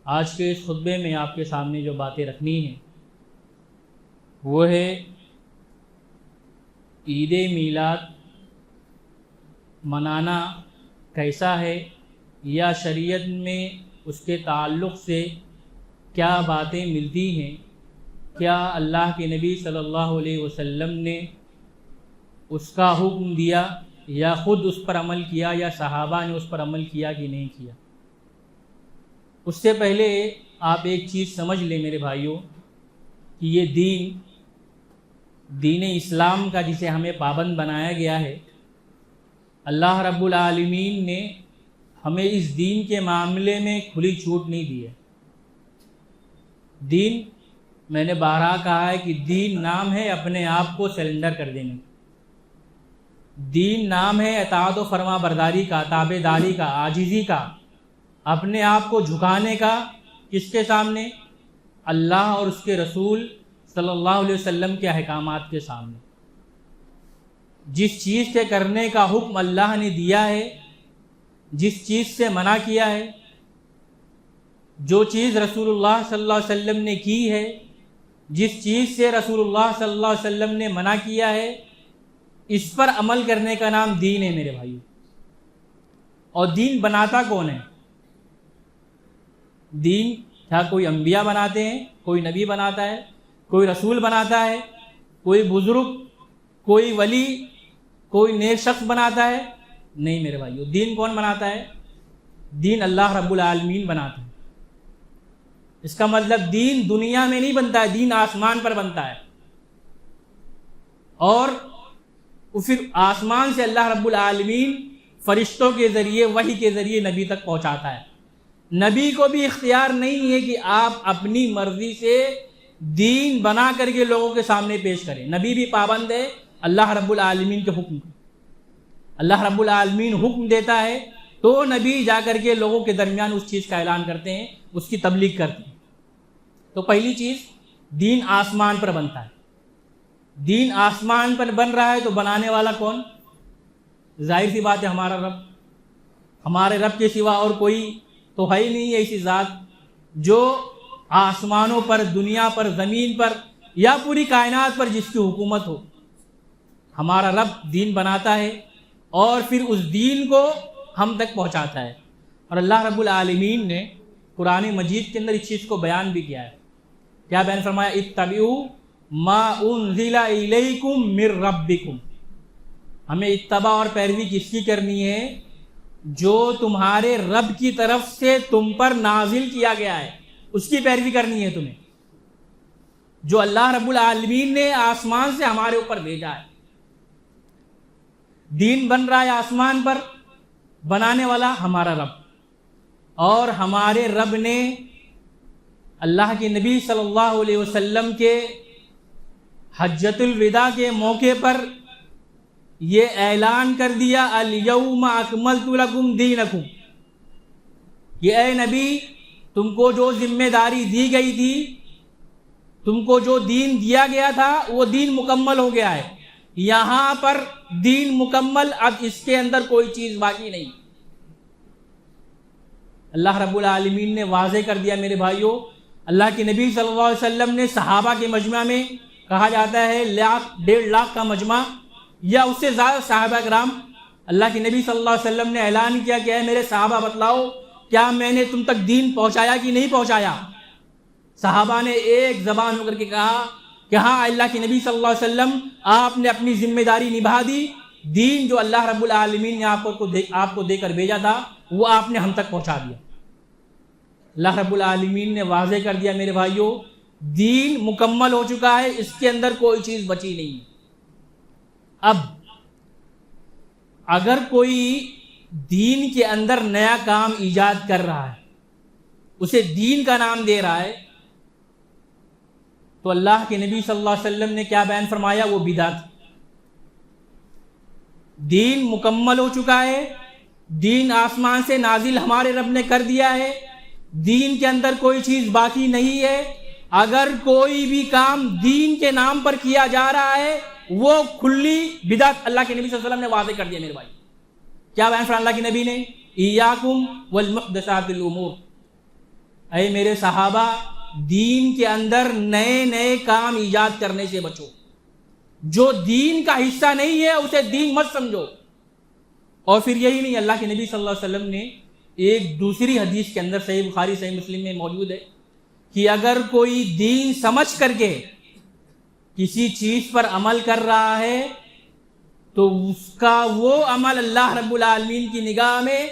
آج کے اس خطبے میں آپ کے سامنے جو باتیں رکھنی ہیں وہ ہے عید میلاد منانا کیسا ہے، یا شریعت میں اس کے تعلق سے کیا باتیں ملتی ہیں، کیا اللہ کے نبی صلی اللہ علیہ وسلم نے اس کا حکم دیا یا خود اس پر عمل کیا، یا صحابہ نے اس پر عمل کیا کہ نہیں کیا۔ اس سے پہلے آپ ایک چیز سمجھ لیں میرے بھائیوں کہ یہ دین اسلام کا جسے ہمیں پابند بنایا گیا ہے، اللہ رب العالمین نے ہمیں اس دین کے معاملے میں کھلی چھوٹ نہیں دی ہے۔ دین، میں نے بارہا کہا ہے کہ دین نام ہے اپنے آپ کو سرنڈر کر دینے کا، دین نام ہے اطاعت و فرما برداری کا، تابع داری کا، عاجزی کا، اپنے آپ کو جھکانے کا۔ کس کے سامنے؟ اللہ اور اس کے رسول صلی اللہ علیہ وسلم کے احکامات کے سامنے۔ جس چیز کے کرنے کا حکم اللہ نے دیا ہے، جس چیز سے منع کیا ہے، جو چیز رسول اللہ صلی اللہ علیہ وسلم نے کی ہے، جس چیز سے رسول اللہ صلی اللہ علیہ وسلم نے منع کیا ہے، اس پر عمل کرنے کا نام دین ہے میرے بھائیو۔ اور دین بناتا کون ہے؟ دین کیا کوئی انبیاء بناتے ہیں؟ کوئی نبی بناتا ہے؟ کوئی رسول بناتا ہے؟ کوئی بزرگ، کوئی ولی، کوئی نیک شخص بناتا ہے؟ نہیں میرے بھائیو، دین کون بناتا ہے؟ دین اللہ رب العالمین بناتا ہے۔ اس کا مطلب دین دنیا میں نہیں بنتا ہے، دین آسمان پر بنتا ہے، اور پھر آسمان سے اللہ رب العالمین فرشتوں کے ذریعے، وحی کے ذریعے نبی تک پہنچاتا ہے۔ نبی کو بھی اختیار نہیں ہے کہ آپ اپنی مرضی سے دین بنا کر کے لوگوں کے سامنے پیش کریں۔ نبی بھی پابند ہے اللہ رب العالمین کے حکم کا۔ اللہ رب العالمین حکم دیتا ہے تو نبی جا کر کے لوگوں کے درمیان اس چیز کا اعلان کرتے ہیں، اس کی تبلیغ کرتے ہیں۔ تو پہلی چیز، دین آسمان پر بنتا ہے۔ دین آسمان پر بن رہا ہے تو بنانے والا کون؟ ظاہر سی بات ہے ہمارا رب۔ ہمارے رب کے سوا اور کوئی تو ہے ہی نہیں ایسی ذات جو آسمانوں پر، دنیا پر، زمین پر یا پوری کائنات پر جس کی حکومت ہو۔ ہمارا رب دین بناتا ہے اور پھر اس دین کو ہم تک پہنچاتا ہے۔ اور اللہ رب العالمین نے قرآن مجید کے اندر اس چیز کو بیان بھی کیا ہے۔ کیا بیان فرمایا؟ اتبعوا ما انزل الیکم من ربکم۔ ہمیں اتباع اور پیروی کس کی کرنی ہے؟ جو تمہارے رب کی طرف سے تم پر نازل کیا گیا ہے، اس کی پیروی کرنی ہے تمہیں، جو اللہ رب العالمین نے آسمان سے ہمارے اوپر بھیجا ہے۔ دین بن رہا ہے آسمان پر، بنانے والا ہمارا رب، اور ہمارے رب نے اللہ کے نبی صلی اللہ علیہ وسلم کے حجۃ الوداع کے موقع پر یہ اعلان کر دیا، الیوم اکملت لکم دینکم، کہ اے نبی تم کو جو ذمہ داری دی گئی تھی، تم کو جو دین دیا گیا تھا، وہ دین مکمل ہو گیا ہے۔ یہاں پر دین مکمل، اب اس کے اندر کوئی چیز باقی نہیں۔ اللہ رب العالمین نے واضح کر دیا میرے بھائیوں۔ اللہ کے نبی صلی اللہ علیہ وسلم نے صحابہ کے مجمع میں، کہا جاتا ہے 1.5 کا مجمع یا اس سے زیادہ صحابہ کرام، اللہ کے نبی صلی اللہ علیہ وسلم نے اعلان کیا کہ اے میرے صحابہ بتلاؤ کیا میں نے تم تک دین پہنچایا کہ نہیں پہنچایا؟ صحابہ نے ایک زبان ہو کر کے کہا کہ ہاں اللہ کے نبی صلی اللہ علیہ وسلم، آپ نے اپنی ذمہ داری نبھا دی، دین جو اللہ رب العالمین نے آپ کو دے کر بھیجا تھا وہ آپ نے ہم تک پہنچا دیا۔ اللہ رب العالمین نے واضح کر دیا میرے بھائیوں، دین مکمل ہو چکا ہے، اس کے اندر کوئی چیز بچی نہیں ہے۔ اب اگر کوئی دین کے اندر نیا کام ایجاد کر رہا ہے، اسے دین کا نام دے رہا ہے، تو اللہ کے نبی صلی اللہ علیہ وسلم نے کیا بیان فرمایا؟ وہ بدعت۔ دین مکمل ہو چکا ہے، دین آسمان سے نازل ہمارے رب نے کر دیا ہے، دین کے اندر کوئی چیز باقی نہیں ہے۔ اگر کوئی بھی کام دین کے نام پر کیا جا رہا ہے وہ کھلی بدعت، اللہ کے نبی صلی اللہ علیہ وسلم نے واضح کر دیا میرے بھائی۔ کیا بیان فرمایا اللہ کے نبی نے؟ ایاکم والمحدثات الامور، اے میرے صحابہ دین کے اندر نئے نئے کام ایجاد کرنے سے بچو، جو دین کا حصہ نہیں ہے اسے دین مت سمجھو۔ اور پھر یہی نہیں، اللہ کے نبی صلی اللہ علیہ وسلم نے ایک دوسری حدیث کے اندر صحیح بخاری صحیح مسلم میں موجود ہے کہ اگر کوئی دین سمجھ کر کے کسی چیز پر عمل کر رہا ہے تو اس کا وہ عمل اللہ رب العالمین کی نگاہ میں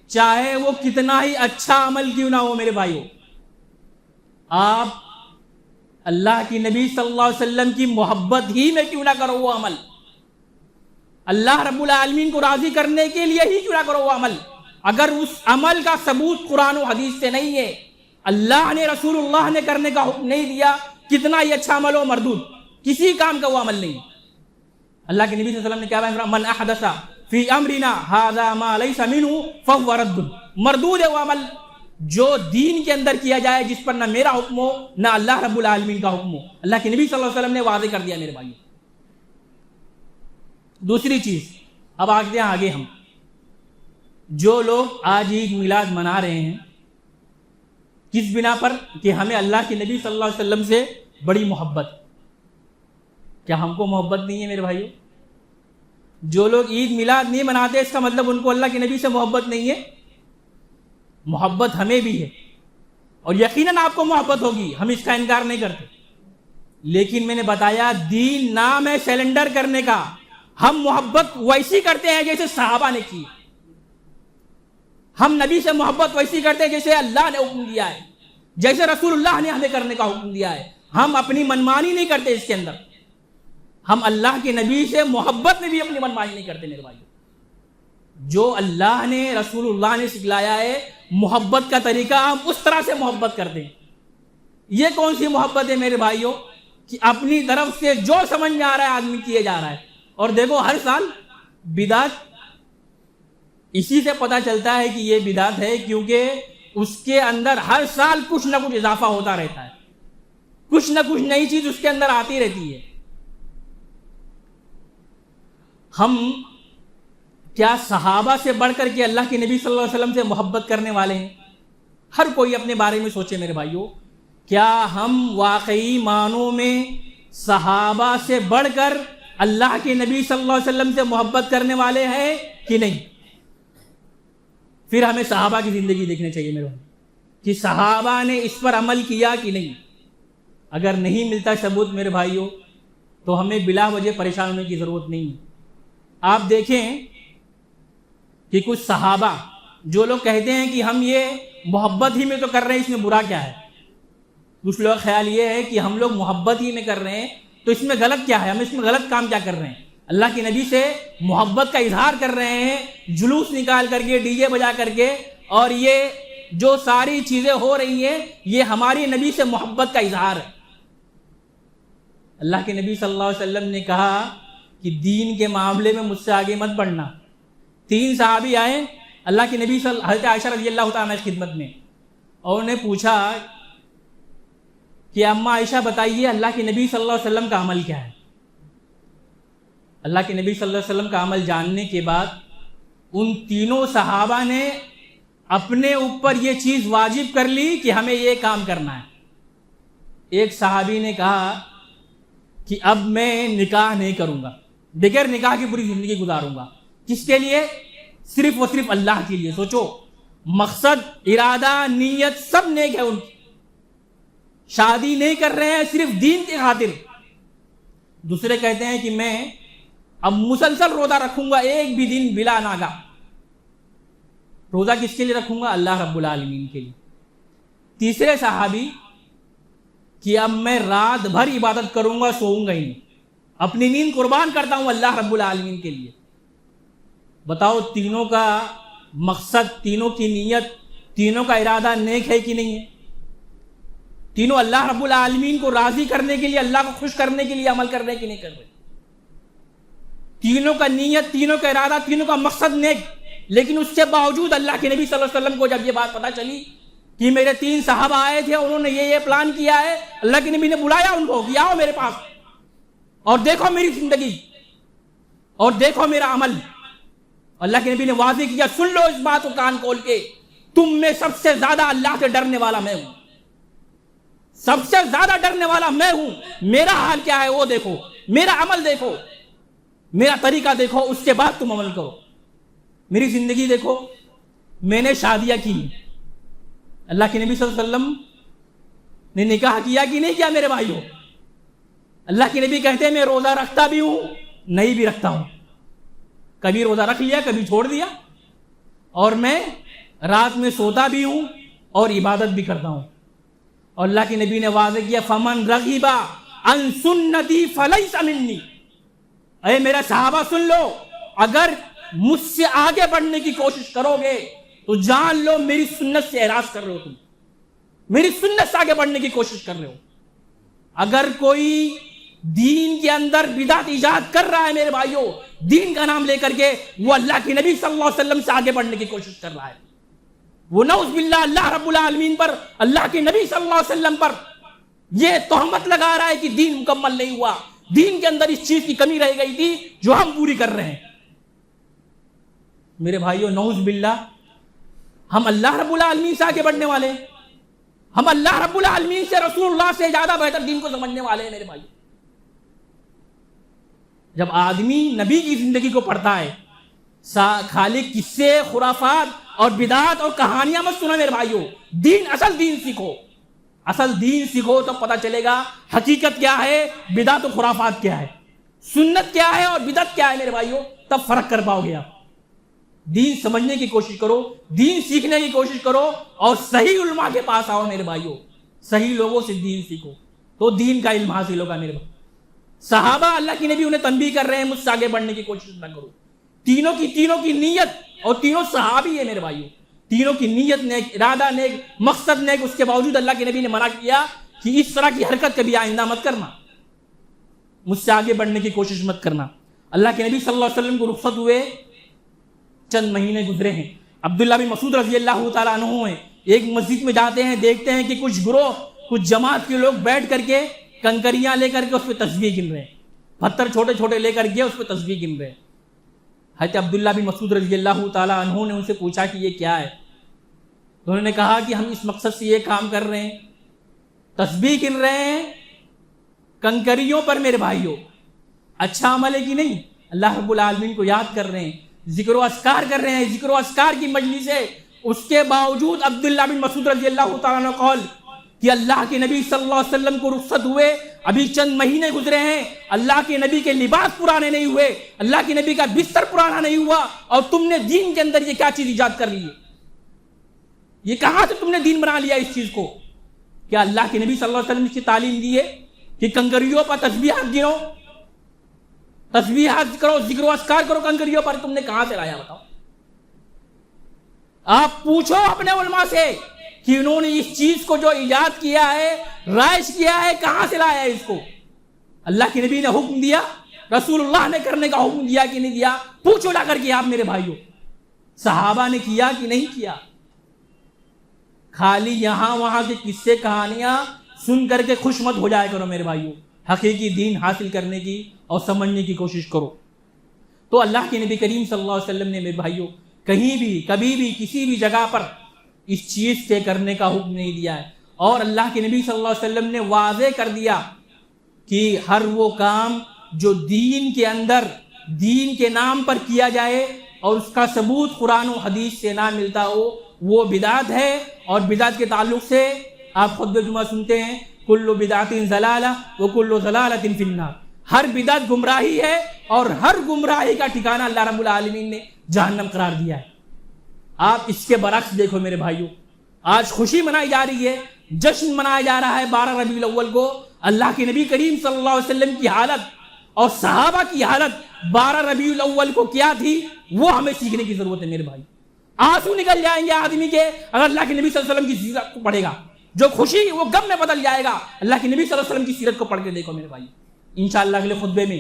چاہے وہ کتنا ہی اچھا عمل کیوں نہ ہو، میرے بھائیو، آپ اللہ کی نبی صلی اللہ علیہ وسلم کی محبت ہی میں کیوں نہ کرو وہ عمل، اللہ رب العالمین کو راضی کرنے کے لیے ہی کیوں نہ کرو وہ عمل، اگر اس عمل کا ثبوت قرآن و حدیث سے نہیں ہے، اللہ نے رسول اللہ نے کرنے کا حکم نہیں دیا، کتنا ہی اچھا عمل ہو مردود، کسی کام کا وہ عمل نہیں۔ اللہ کے نبی صلی اللہ علیہ وسلم نے کیا کہا، من احدث فی امرنا ھذا ما لیس منہ فہو رد، مردود ہے وہ عمل جو دین کے اندر کیا جائے جس پر نہ میرا حکم ہو نہ اللہ رب العالمین کا حکم ہو۔ اللہ کے نبی صلی اللہ علیہ وسلم نے واضح کر دیا میرے بھائی۔ دوسری چیز، اب آگے ہم جو لوگ آج عید میلاد منا رہے ہیں کس بنا پر کہ ہمیں اللہ کے نبی صلی اللہ علیہ وسلم سے بڑی محبت، کیا ہم کو محبت نہیں ہے میرے بھائیو؟ جو لوگ عید میلاد نہیں مناتے اس کا مطلب ان کو اللہ کے نبی سے محبت نہیں ہے؟ محبت ہمیں بھی ہے اور یقیناً آپ کو محبت ہوگی، ہم اس کا انکار نہیں کرتے، لیکن میں نے بتایا دین نام ہے سیلنڈر کرنے کا، ہم محبت ویسی کرتے ہیں جیسے صحابہ نے کی، ہم نبی سے محبت ویسی کرتے ہیں جیسے اللہ نے حکم دیا ہے، جیسے رسول اللہ نے ہمیں کرنے کا حکم دیا ہے، ہم اپنی منمانی نہیں کرتے اس کے اندر، ہم اللہ کے نبی سے محبت میں بھی اپنی منمانی نہیں کرتے میرے بھائی۔ جو اللہ نے رسول اللہ نے سکھلایا ہے محبت کا طریقہ ہم اس طرح سے محبت کرتے ہیں۔ یہ کون سی محبت ہے میرے بھائیوں کہ اپنی طرف سے جو سمجھ میں آ رہا ہے آدمی کیے جا رہا ہے، اور دیکھو ہر سال بدعت، اسی سے پتہ چلتا ہے کہ یہ بدعت ہے کیونکہ اس کے اندر ہر سال کچھ نہ کچھ اضافہ ہوتا رہتا ہے، کچھ نہ کچھ نئی چیز اس کے اندر آتی رہتی ہے۔ ہم کیا صحابہ سے بڑھ کر کے اللہ کے نبی صلی اللہ علیہ وسلم سے محبت کرنے والے ہیں؟ ہر کوئی اپنے بارے میں سوچے میرے بھائیوں، کیا ہم واقعی معنوں میں صحابہ سے بڑھ کر اللہ کے نبی صلی اللہ علیہ وسلم سے محبت کرنے والے ہیں کہ نہیں؟ پھر ہمیں صحابہ کی زندگی دیکھنی چاہیے میرے بھائی کہ صحابہ نے اس پر عمل کیا کہ نہیں۔ اگر نہیں ملتا ثبوت میرے بھائیوں تو ہمیں بلا وجہ پریشان ہونے کی ضرورت نہیں ہے۔ آپ دیکھیں کہ کچھ صحابہ جو لوگ کہتے ہیں کہ ہم یہ محبت ہی میں تو کر رہے ہیں، اس میں برا کیا ہے؟ کچھ لوگ خیال یہ ہے کہ ہم لوگ محبت ہی میں کر رہے ہیں تو اس میں غلط کیا ہے، ہم اس میں غلط کام کیا کر رہے ہیں؟ اللہ کے نبی سے محبت کا اظہار کر رہے ہیں، جلوس نکال کر کے، ڈی جے بجا کر کے، اور یہ جو ساری چیزیں ہو رہی ہیں یہ ہماری نبی سے محبت کا اظہار ہے۔ اللہ کے نبی صلی اللہ علیہ وسلم نے کہا کہ دین کے معاملے میں مجھ سے آگے مت بڑھنا۔ 3 صحابی آئے اللہ کے نبی حضرت عائشہ رضی اللہ تعالیٰ کی خدمت میں، اور انہیں پوچھا کہ اماں عائشہ بتائیے اللہ کے نبی صلی اللہ علیہ وسلم کا عمل کیا ہے؟ اللہ کے نبی صلی اللہ علیہ وسلم کا عمل جاننے کے بعد ان تینوں صحابہ نے اپنے اوپر یہ چیز واجب کر لی کہ ہمیں یہ کام کرنا ہے۔ ایک صحابی نے کہا کہ اب میں نکاح نہیں کروں گا، بغیر نکاح کی پوری زندگی گزاروں گا۔ کس کے لیے؟ صرف اور صرف اللہ کے لیے۔ سوچو، مقصد، ارادہ، نیت سب نیک ہے ان کی، شادی نہیں کر رہے ہیں صرف دین کی خاطر۔ دوسرے کہتے ہیں کہ میں اب مسلسل روزہ رکھوں گا، ایک بھی دن بلا ناگا۔ روزہ کس کے لیے رکھوں گا؟ اللہ رب العالمین کے لیے۔ تیسرے صحابی کہ اب میں رات بھر عبادت کروں گا، سوؤں گا ہی نہیں، اپنی نیند قربان کرتا ہوں اللہ رب العالمین کے لیے۔ بتاؤ تینوں کا مقصد، تینوں کی نیت، تینوں کا ارادہ نیک ہے کہ نہیں ہے؟ تینوں اللہ رب العالمین کو راضی کرنے کے لیے، اللہ کو خوش کرنے کے لیے عمل کر رہے کہ نہیں کر رہے؟ تینوں کا نیت، تینوں کا ارادہ، تینوں کا مقصد نیک، لیکن اس کے باوجود اللہ کے نبی صلی اللہ علیہ وسلم کو جب یہ بات پتہ چلی کہ میرے 3 صحابہ آئے تھے، انہوں نے یہ پلان کیا ہے، اللہ کے نبی نے بلایا ان کو کہ آؤ میرے پاس اور دیکھو میری زندگی اور دیکھو میرا عمل۔ اللہ کے نبی نے واضح کیا، سن لو اس بات کو کان کھول کے تم میں سب سے زیادہ اللہ سے ڈرنے والا میں ہوں، سب سے زیادہ ڈرنے والا میں ہوں. میرا حال کیا ہے وہ دیکھو، میرا عمل دیکھو، میرا طریقہ دیکھو، اس کے بعد تم عمل کرو. میری زندگی دیکھو، میں نے شادیاں کی، اللہ کے نبی صلی اللہ علیہ وسلم نے نکاح کیا کہ نہیں کیا میرے بھائیوں؟ اللہ کے نبی کہتے ہیں میں روزہ رکھتا بھی ہوں، نہیں بھی رکھتا ہوں، کبھی روزہ رکھ لیا کبھی چھوڑ دیا، اور میں رات میں سوتا بھی ہوں اور عبادت بھی کرتا ہوں. اور اللہ کے نبی نے واضح کیا فمن رغب عن سنتی فلیس منی. اے میرا صحابہ سن لو، اگر مجھ سے آگے بڑھنے کی کوشش کرو گے تو جان لو میری سنت سے اعراض کر رہے ہو، تم میری سنت سے آگے بڑھنے کی کوشش کر رہے ہو. اگر کوئی دین کے اندر بدعت ایجاد کر رہا ہے میرے بھائیوں، دین کا نام لے کر کے، وہ اللہ کے نبی صلی اللہ علیہ وسلم سے آگے بڑھنے کی کوشش کر رہا ہے. وہ نعوذ باللہ اللہ رب العالمین پر، اللہ کے نبی صلی اللہ علیہ وسلم پر یہ تہمت لگا رہا ہے کہ دین مکمل نہیں ہوا، دین کے اندر اس چیز کی کمی رہ گئی تھی جو ہم پوری کر رہے ہیں. میرے بھائیوں نعوذ باللہ، ہم اللہ رب العالمین سے آگے بڑھنے والے ہیں، ہم اللہ رب العالمین سے، رسول اللہ سے زیادہ بہتر دین کو سمجھنے والے ہیں میرے بھائیوں. جب آدمی نبی کی زندگی کو پڑھتا ہے، خالی قصے، خرافات اور بدعات اور کہانیاں مت سنو میرے بھائیوں، دین، اصل دین سیکھو. اصل دین سیکھو تو پتہ چلے گا حقیقت کیا ہے، بدعت و خرافات کیا ہے، سنت کیا ہے اور بدعت کیا ہے میرے بھائیوں، تب فرق کر پاؤ گے آپ. دین سمجھنے کی کوشش کرو، دین سیکھنے کی کوشش کرو، اور صحیح علماء کے پاس آؤ میرے بھائیوں، صحیح لوگوں سے دین سیکھو تو دین کا علم حاصل ہوگا میرے بھائی. صحابہ اللہ کی نبی انہیں تنبیہ کر رہے ہیں مجھ سے آگے بڑھنے کی کوشش نہ کرو. تینوں کی نیت، اور تینوں صحابی ہے میرے بھائیوں، تینوں کی نیت نیک، ارادہ نیک، مقصد نیک، اس کے باوجود اللہ کے نبی نے منع کیا کہ اس طرح کی حرکت کبھی آئندہ مت کرنا، مجھ سے آگے بڑھنے کی کوشش مت کرنا. اللہ کے نبی صلی اللہ علیہ وسلم کو رخصت ہوئے چند مہینے گزرے ہیں. عبداللہ بن مسعود رضی اللہ تعالیٰ عنہ ہیں، ایک مسجد میں جاتے ہیں، دیکھتے ہیں کہ کچھ گروہ، کچھ جماعت کے لوگ بیٹھ کر کے کنکریاں لے کر کے اس پہ تسبیح گن رہے ہیں، پتھر چھوٹے چھوٹے لے کر کے اس پہ تسبیح گن رہے ہیں. حضرت عبداللہ بن مسعود رضی اللہ تعالیٰ عنہ نے ان سے پوچھا کہ یہ کیا ہے؟ تو انہوں نے کہا کہ ہم اس مقصد سے یہ کام کر رہے ہیں، تسبیح گن رہے ہیں کنکریوں پر میرے بھائیوں. اچھا عمل ہے کہ نہیں؟ اللہ رب العالمین کو یاد کر رہے ہیں، ذکر و اذکار کر رہے ہیں، ذکر و اذکار کی مجلس ہے. اس کے باوجود عبداللہ بن مسعود رضی اللہ تعالیٰ عنہ قول کہ اللہ کے نبی صلی اللہ علیہ وسلم کو رخصت ہوئے ابھی چند مہینے گزرے ہیں، اللہ کے نبی کے لباس پرانے نہیں ہوئے، اللہ کے نبی کا بستر پرانا نہیں ہوا، اور تم نے دین کے اندر یہ کیا چیز ایجاد کر لی ہے؟ یہ کہاں سے تم نے دین بنا لیا اس چیز کو؟ کیا اللہ کے نبی صلی اللہ علیہ وسلم کی تعلیم دی ہے کہ کنکریوں پر تسبیحات گنو، تسبیحات کرو، ذکر و اذکار کرو کنکریوں پر؟ تم نے کہاں سے لایا بتاؤ؟ آپ پوچھو اپنے علماء سے کہ انہوں نے اس چیز کو جو ایجاد کیا ہے، رائج کیا ہے، کہاں سے لایا ہے اس کو؟ اللہ کے نبی نے حکم دیا، رسول اللہ نے کرنے کا حکم دیا کہ نہیں دیا؟ پوچھو لا کر کے آپ میرے بھائیوں، صحابہ نے کیا کہ نہیں کیا؟ خالی یہاں وہاں کے قصے کہانیاں سن کر کے خوش مت ہو جائے کرو میرے بھائیوں، حقیقی دین حاصل کرنے کی اور سمجھنے کی کوشش کرو. تو اللہ کے نبی کریم صلی اللہ علیہ وسلم نے میرے بھائیوں کہیں بھی، کبھی بھی، کسی بھی جگہ پر اس چیز سے کرنے کا حکم نہیں دیا ہے. اور اللہ کے نبی صلی اللہ علیہ وسلم نے واضح کر دیا کہ ہر وہ کام جو دین کے اندر، دین کے نام پر کیا جائے اور اس کا ثبوت قرآن و حدیث سے نہ ملتا ہو، وہ بدعت ہے. اور بدعت کے تعلق سے آپ خطبہ جمعہ سنتے ہیں، کل بدعت ضلالہ وکل ضلالۃ فی النار. ہر بدعت گمراہی ہے، اور ہر گمراہی کا ٹھکانہ اللہ رب العالمین نے جہنم قرار دیا ہے. آپ اس کے برعکس دیکھو میرے بھائیوں، آج خوشی منائی جا رہی ہے، جشن منایا جا رہا ہے 12 ربیع الاول کو. اللہ کے نبی کریم صلی اللہ علیہ وسلم کی حالت اور صحابہ کی حالت 12 ربیع الاول کو کیا تھی، وہ ہمیں سیکھنے کی ضرورت ہے میرے بھائی. آنسو نکل جائیں گے آدمی کے اگر اللہ کے نبی صلی اللہ علیہ وسلم کی سیرت کو پڑھے گا. جو خوشی وہ غم میں بدل جائے گا. اللہ کے نبی صلی اللہ علیہ وسلم کی سیرت کو پڑھ کے دیکھو میرے بھائی. انشاءاللہ اگلے خطبے میں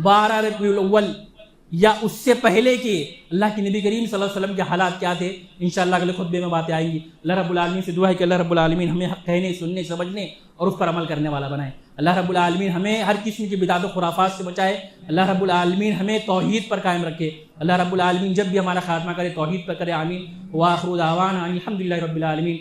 12 ربیع الاول یا اس سے پہلے کے اللہ کے نبی کریم صلی اللہ علیہ وسلم کے حالات کیا تھے، انشاءاللہ اگلے خطبے میں باتیں آئیں گی۔ اللہ رب العالمین سے دعا ہے کہ اللہ رب العالمین ہمیں حق کہنے، سننے، سمجھنے اور اس پر عمل کرنے والا بنائے۔ اللہ رب العالمین ہمیں ہر قسم کی بدعت و خرافات سے بچائے۔ اللہ رب العالمین ہمیں توحید پر قائم رکھے۔ اللہ رب العالمین جب بھی ہمارا خاتمہ کرے توحید پر کرے، آمین۔ وآخر دعوانا الحمدللہ رب العالمین۔